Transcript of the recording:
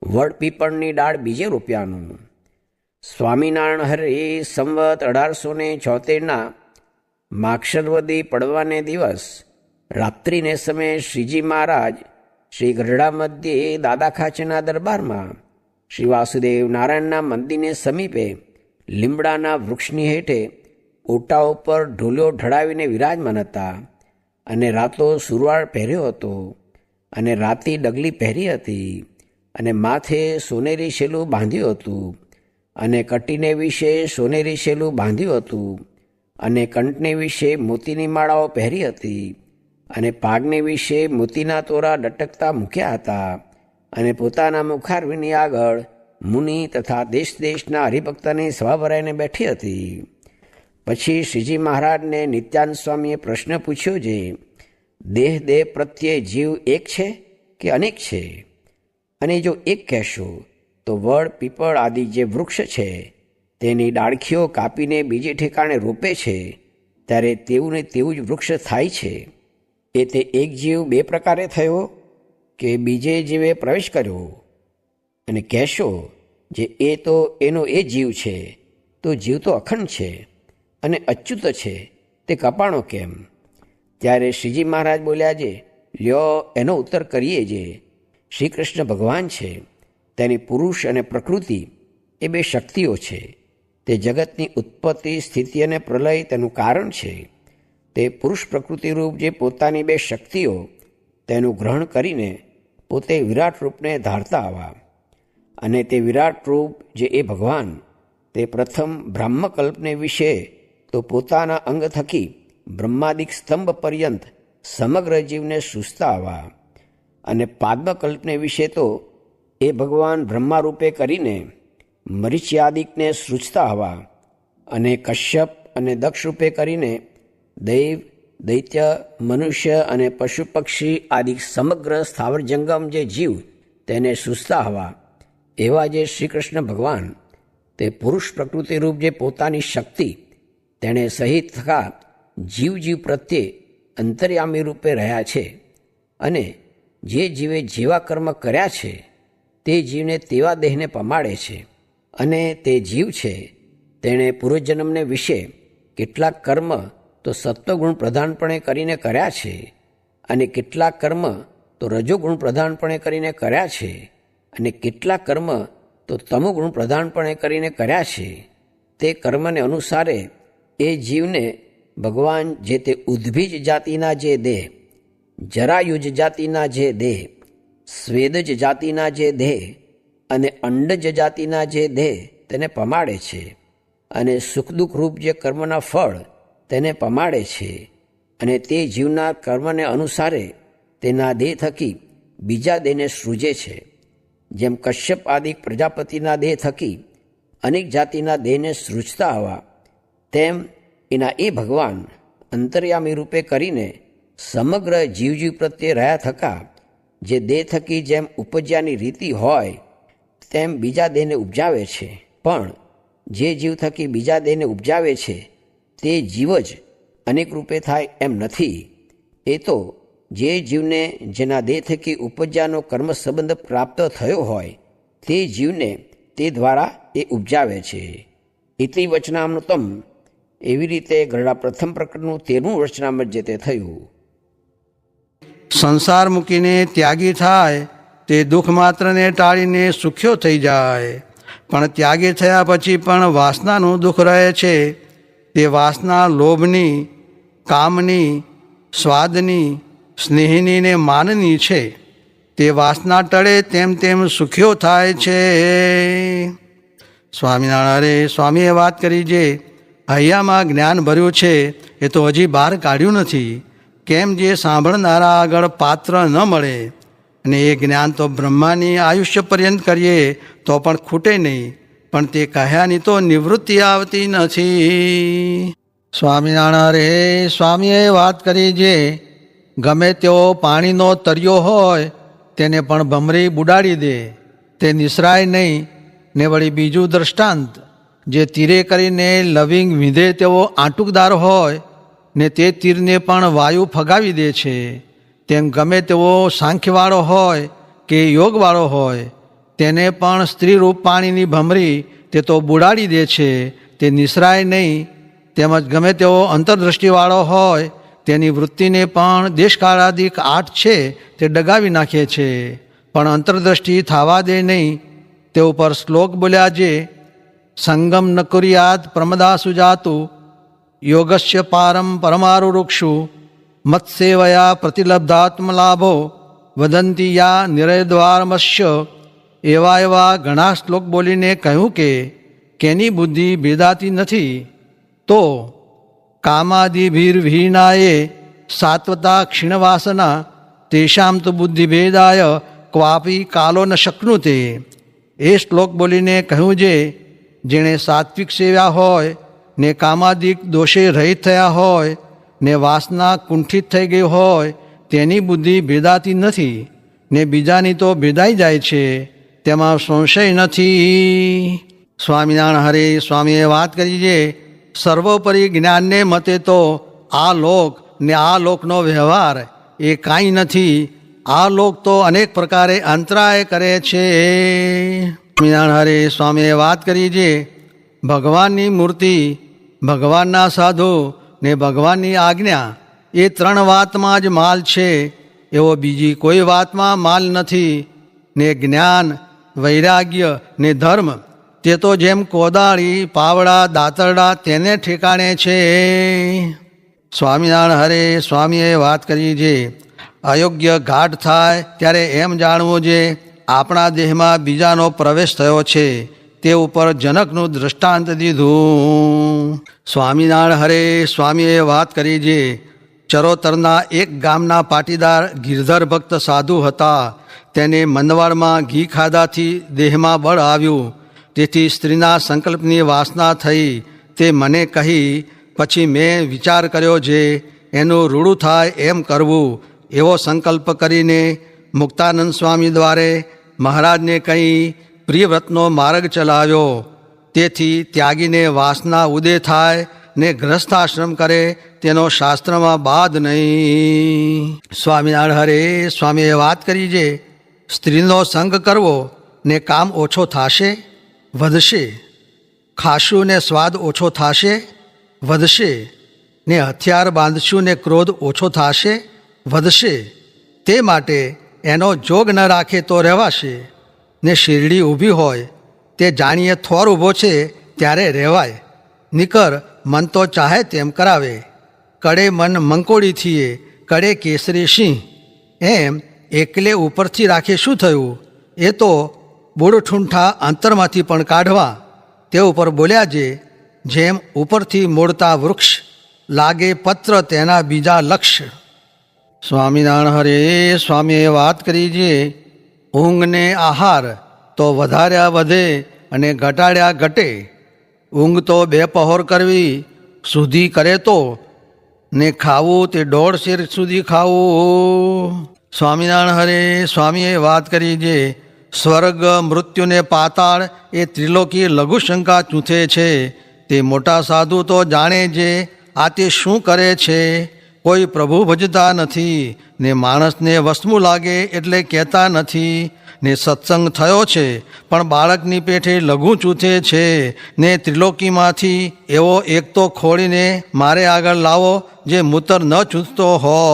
વડ પીપળની ડાળ બીજે રોપ્યાનું. સ્વામિનારાયણ હરિ સંવત 1876ના માક્ષરવદી પડવાને દિવસ રાત્રિને સમયે શ્રીજી મહારાજ શ્રી ગઢડા મધ્યે દાદા ખાચરના દરબારમાં શ્રી વાસુદેવ નારાયણના મંદિરને સમીપે લીમડાના વૃક્ષની હેઠે ઓટા ઉપર ઢોલિયો ઢળાવીને વિરાજમાન હતા. અને રાતો સુરવાળ પહેર્યો હતો અને રાતી ડગલી પહેરી હતી અને માથે સોનેરી શેલું બાંધ્યું હતું અને કટીને વિશે સોનેરી શેલું બાંધ્યું હતું અને કંઠને વિશે મોતીની માળાઓ પહેરી હતી અને પાગને વિશે મોતીના તોરા લટકતા મૂક્યા હતા અને પોતાના મુખારવિની આગળ મુનિ તથા દેશ દેશના હરિભક્તની સભા ભરાઈને બેઠી હતી. પછી શ્રીજી મહારાજને નિત્યાનંદ સ્વામીએ પ્રશ્ન પૂછ્યો છે, દેહ પ્રત્યે જીવ એક છે કે અનેક છે? અને જો એક કહેશો તો વડ પીપળ આદિ જે વૃક્ષ છે તેની ડાળખીઓ કાપીને બીજે ઠેકાણે રોપે છે ત્યારે તેવું ને તેવું જ વૃક્ષ થાય છે. એ તે એક જીવ બે પ્રકારે થયો કે બીજે જીવે પ્રવેશ કર્યો? અને કહેશો જે એ તો એનો એ જીવ છે, તો જીવ તો અખંડ છે અને અચ્યુત છે, તે કપાણો કેમ? ત્યારે શ્રીજી મહારાજ બોલ્યા છે, લ્યો એનો ઉત્તર કરીએ જે. શ્રી કૃષ્ણ ભગવાન છે, તેની પુરુષ અને પ્રકૃતિ એ બે શક્તિઓ છે. તે જગતની ઉત્પત્તિ, સ્થિતિ અને પ્રલય તેનું કારણ છે. તે પુરુષ પ્રકૃતિરૂપ જે પોતાની બે શક્તિઓ તેનું ગ્રહણ કરીને પોતે વિરાટ રૂપને ધારતા આવ્યા. અને તે વિરાટ રૂપ જે એ ભગવાન તે પ્રથમ બ્રહ્મકલ્પને વિશે તો પોતાના અંગ થકી બ્રહ્માદિક સ્તંભ પર્યંત સમગ્ર જીવને સૂઝતા આવ્યા. અને પાદ્મકલ્પને વિશે તો એ ભગવાન બ્રહ્મારૂપે કરીને મરીચ્યાદિકને સૃજતા આવ્યા. અને કશ્યપ અને દક્ષ રૂપે કરીને દૈવ, દૈત્ય, મનુષ્ય અને પશુ પક્ષી આદિ સમગ્ર સ્થાવર જંગમ જે જીવ તેને સૂઝતા આવ્યા. એવા જે શ્રી કૃષ્ણ ભગવાન તે પુરુષ પ્રકૃતિરૂપ જે પોતાની શક્તિ તેણે સહિત થકા જીવ પ્રત્યે અંતર્યામી રૂપે રહ્યા છે. અને જે જીવે જેવા કર્મ કર્યા છે તે જીવને તેવા દેહને પમાડે છે. અને તે જીવ છે તેણે પૂર્વજન્મને વિશે કેટલાક કર્મ તો સત્વગુણ પ્રધાનપણે કરીને કર્યા છે અને કેટલાક કર્મ તો રજોગુણ પ્રધાનપણે કરીને કર્યા છે અને કેટલાક કર્મ તો તમોગુણ પ્રધાનપણે કરીને કર્યા છે. તે કર્મને અનુસારે એ જીવને ભગવાન જે તે ઉદ્ભીજ જાતિના જે દેહ, જરાયુજ જાતિના જે દેહ, સ્વેદજ જાતિના જે દેહ અને અંડજ જાતિના જે દેહ તેને પમાડે છે. અને સુખ દુઃખ રૂપ જે કર્મના ફળ તેને પમાડે છે. અને તે જીવના કર્મને અનુસારે તેના દેહ થકી બીજા દેહને સૃજે છે. જેમ કશ્યપ આદિક પ્રજાપતિના દેહ થકી અનેક જાતિના દેહને સૃજતા આવ્યા, તેમ એના એ ભગવાન અંતર્યામી રૂપે કરીને સમગ્ર જીવ પ્રત્યે રહ્યા થકા જે દેહ થકી જેમ ઉપજ્યાની રીતિ હોય તેમ બીજા દેહને ઉપજાવે છે. પણ જે જીવ થકી બીજા દેહને ઉપજાવે છે તે જીવ જ અનેક રૂપે થાય એમ નથી. એ તો જે જીવને જેના દેહ થકી ઉપજ્યાનો કર્મ સંબંધ પ્રાપ્ત થયો હોય તે જીવને તે દ્વારા એ ઉપજાવે છે. ઇતિ વચનામૃતમ. એવી રીતે ગરડા પ્રથમ પ્રકરણનું 13મું વચનામૃત જે તે થયું. સંસાર મૂકીને ત્યાગી થાય તે દુઃખ માત્રને ટાળીને સુખ્યો થઈ જાય. પણ ત્યાગી થયા પછી પણ વાસનાનું દુઃખ રહે છે. તે વાસના લોભની, કામની, સ્વાદની, સ્નેહની ને માનની છે. તે વાસના ટળે તેમ તેમ સુખ્યો થાય છે. સ્વામિનારાયણ સ્વામીએ વાત કરી છે, હૈયામાં જ્ઞાન ભર્યું છે એ તો હજી બહાર કાઢ્યું નથી. કેમ જે સાંભળનારા આગળ પાત્ર ન મળે. અને એ જ્ઞાન તો બ્રહ્માની આયુષ્ય પર્યંત કરીએ તો પણ ખૂટે નહીં, પણ તે કહ્યાની તો નિવૃત્તિ આવતી નથી. સ્વામિનારાયણ સ્વામીએ વાત કરી છે, ગમે તેવો પાણીનો તરિયો હોય તેને પણ ભમરી બુડાડી દે, તે નિસરાય નહીં. ને વળી બીજું દ્રષ્ટાંત, જે તીરે કરીને લવિંગ વિંધે તેવો આંટુકદાર હોય ને તે તીરને પણ વાયુ ફગાવી દે છે. તેમ ગમે તેવો સાંખ્યવાળો હોય કે યોગવાળો હોય તેને પણ સ્ત્રીરૂપ પાણીની ભમરી તે તો બુડાડી દે છે, તે નિસરાય નહીં. તેમજ ગમે તેવો અંતરદ્રષ્ટિવાળો હોય તેની વૃત્તિને પણ દેશકાળાદિક આઠ છે તે ડગાવી નાખે છે, પણ અંતરદ્રષ્ટિ થવા દે નહીં. તે ઉપર શ્લોક બોલ્યા જે સંગમ ન કુર્યાદ પ્રમદા સુજાતુ યોગસ્ય પારમ પરમારુરુક્ષુ મત્સેવયા પ્રતિલબ્ધાત્મલાભો વદંતી યા નિરયદ્વારમસ્ય. એવા ઘણા શ્લોક બોલીને કહ્યું કે કેની બુદ્ધિ ભેદાતી નથી. તો કામાદિભીર્વિહીનાએ સાત્વતા ક્ષીણવાસના તેષામ તો બુદ્ધિભેદાય ક્વાપી કાલો ન શક્નુતે. એ શ્લોક બોલીને કહ્યું જે જેણે સાત્વિક સેવ્યા હોય ને કામાદિક દોષે રહિત થયા હોય ને વાસના કુંઠિત થઈ ગઈ હોય તેની બુદ્ધિ ભેદાતી નથી, ને બીજાની તો ભેદાઈ જાય છે, તેમાં સંશય નથી. સ્વામિનારાયણ હરે સ્વામીએ વાત કરી છે સર્વોપરી જ્ઞાનને મતે તો આ લોક ને આ લોકનો વ્યવહાર એ કાંઈ નથી. આ લોક તો અનેક પ્રકારે અંતરાય કરે છે. સ્વામિનારાયણ હરે સ્વામીએ વાત કરી છે ભગવાનની મૂર્તિ, ભગવાનના સાધુ ને ભગવાનની આજ્ઞા એ ત્રણ વાતમાં જ માલ છે, એવો બીજી કોઈ વાતમાં માલ નથી. ને જ્ઞાન, વૈરાગ્ય ને ધર્મ તે તો જેમ કોદાળી, પાવડા, દાતરડા તેને ઠેકાણે છે. સ્વામિનારાયણ હરે સ્વામીએ વાત કરી છે અયોગ્ય ઘાટ થાય ત્યારે એમ જાણવું જે આપણા દેહમાં બીજાનો પ્રવેશ થયો છે. તે ઉપર જનકનું દૃષ્ટાંત દીધું. સ્વામિનારાયણ હરે સ્વામીએ વાત કરી છે ચરોતરના એક ગામના પાટીદાર ગિરધર ભક્ત સાધુ હતા. તેને મનવાડમાં ઘી ખાધાથી દેહમાં બળ આવ્યું, તેથી સ્ત્રીના સંકલ્પની વાસના થઈ. તે મને કહી, પછી મેં વિચાર કર્યો જે એનું રૂડું થાય એમ કરવું. એવો સંકલ્પ કરીને મુક્તાનંદ સ્વામી દ્વારે મહારાજને કહી પ્રિયવ્રતનો માર્ગ ચલાવ્યો. તેથી ત્યાગીને વાસના ઉદય થાય ને ગ્રસ્થાશ્રમ કરે તેનો શાસ્ત્રમાં બાદ નહીં. સ્વામિનારાયણ હરે સ્વામીએ વાત કરી છે સ્ત્રીનો સંગ કરવો ને કામ ઓછો થશે, વધશે. ખાશું ને સ્વાદ ઓછો થશે, વધશે. ને હથિયાર બાંધશું ને ક્રોધ ઓછો થશે, વધશે. તે માટે એનો જોગ ન રાખે તો રહેવાશે. ને શીરડી ઊભી હોય તે જાણીએ થોર ઊભો છે ત્યારે રહેવાય. નિકર મન તો ચાહે તેમ કરાવે. કડે મન મંકોડી થઈએ, કડે કેસરી સિંહ. એમ એકલે ઉપરથી રાખે શું થયું, એ તો બુડઠૂંઠા અંતરમાંથી પણ કાઢવા. તે ઉપર બોલ્યા જે જેમ ઉપરથી મોડતા વૃક્ષ લાગે પત્ર તેના બીજા લક્ષ્ય. સ્વામિનારાયણ હરે સ્વામીએ વાત કરી છે ઊંઘને આહાર તો વધાર્યા વધે અને ઘટાડ્યા ઘટે. ઊંઘ તો 2 પહોર કરવી સુધી કરે તો, ને ખાવું તે 1.5 શેર સુધી ખાવું. સ્વામિનારાયણ હરે સ્વામીએ વાત કરી છે સ્વર્ગ, મૃત્યુ ને પાતાળ એ ત્રિલોકી લઘુશંકા ચૂંથે છે. તે મોટા સાધુ તો જાણે છે આ તે શું કરે છે. કોઈ પ્રભુ ભજતા નથી, ને માણસને વસમું લાગે એટલે કહેતા નથી. ને સત્સંગ થયો છે પણ બાળકની પેઠે લઘુ ચૂથે છે. ને ત્રિલોકીમાંથી એવો એક તો ખોળીને મારે આગળ લાવો જે મૂતર ન ચૂથતો હોય.